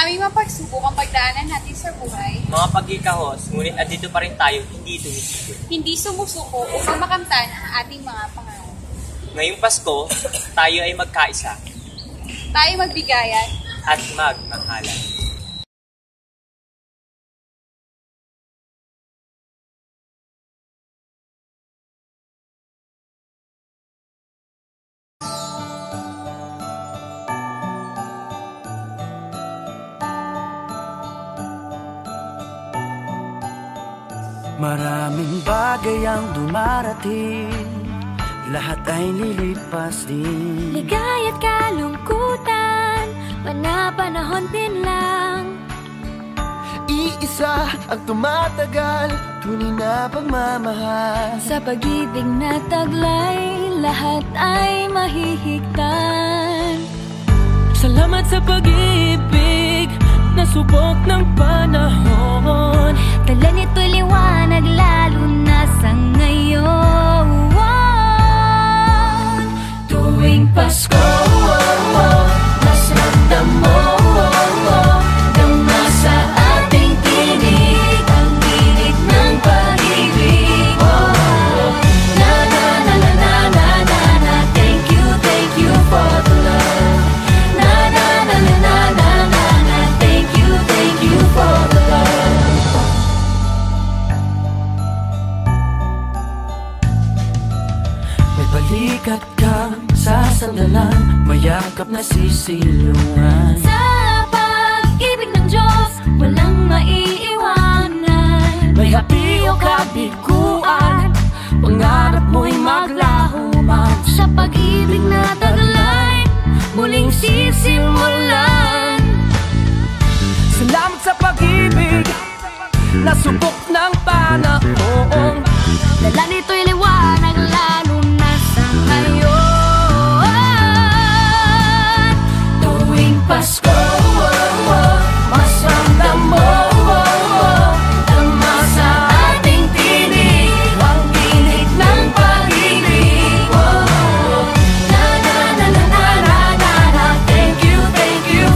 Maraming mapagsubok ang pagdaanan natin sa buhay. Mga pagkikahos, ngunit andito pa rin tayo, hindi tumitigil. Hindi sumusuko upang makamtan ang ating mga pangarap. Ngayong Pasko, tayo ay magkaisa. Tayo magbigayan at magmahalan. Maraming bagay ang dumarating, lahat ay lilipas din. Ligay at kalungkutan, panahon din lang. Iisa ang tumatagal, tunay na pagmamahal. Sa pag-ibig na taglay, lahat ay mahihigtan. Salamat sa pag-ibig, nasubok ng panahon. Dala nito'y liwanag lalo na sa ngayon. Tuwing Pasko, mas ramdam mo, dama sa ating tinig ang init ng pag-ibig. Na na na na na na na na, thank you for the love. Na na na na na na na na, thank you for the love. Balikat ka sa sandalan, mayakap na sisilungan. Sa pag-ibig ng Diyos, walang maiiwanan. May hapi o kabiguan, pangarap mo'y maglaho man. Sa pag-ibig na taglay, muling sisimulan. Salamat sa pag-ibig, nasubok ng panahon. Dala nito'y liwanag lalo na sa ngayon. Tuwing Pasko, mas ramdam mo, dama sa ating tinig ang init ng pag-ibig. Na na na na na na na na, thank you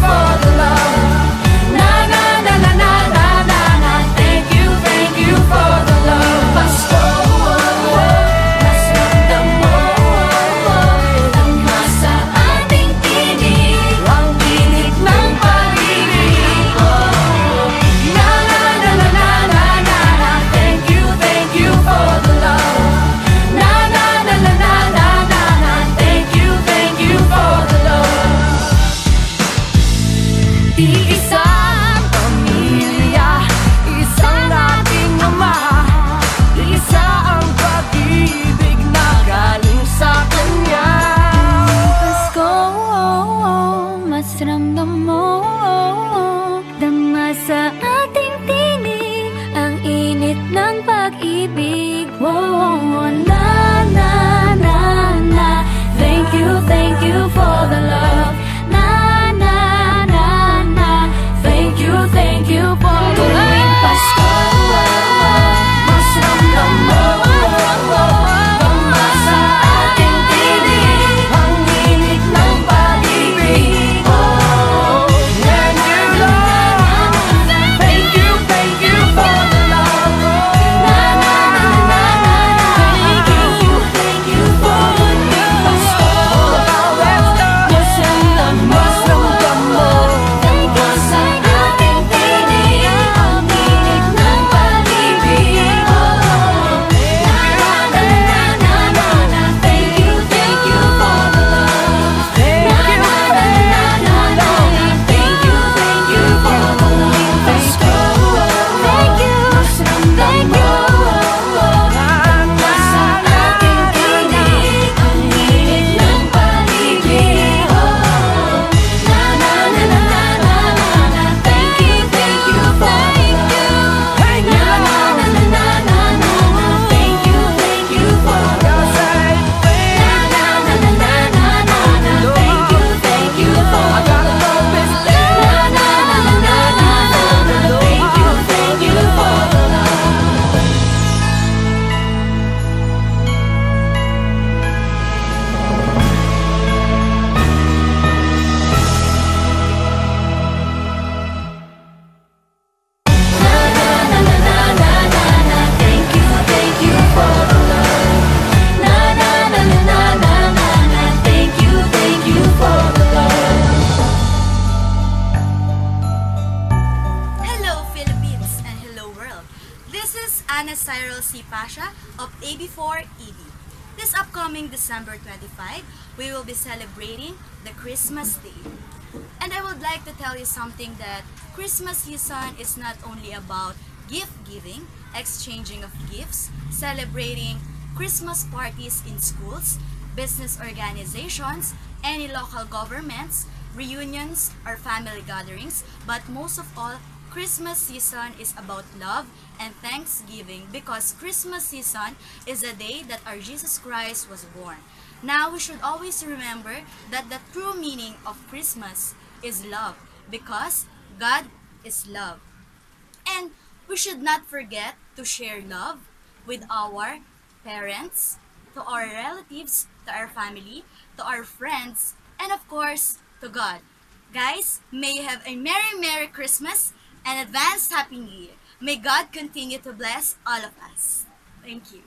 for the love. Na na na na na na na na, thank you for the love. Pasko, Patricia of AB4EB. This upcoming December 25, we will be celebrating the Christmas Day. And I would like to tell you something that Christmas season is not only about gift giving, exchanging of gifts, celebrating Christmas parties in schools, business organizations, any local governments, reunions, or family gatherings, but most of all, Christmas season is about love and thanksgiving because Christmas season is the day that our Jesus Christ was born. Now, we should always remember that the true meaning of Christmas is love because God is love. And we should not forget to share love with our parents, to our relatives, to our family, to our friends, and of course, to God. Guys, may you have a Merry Merry Christmas and advanced Happy New Year. May God continue to bless all of us. Thank you.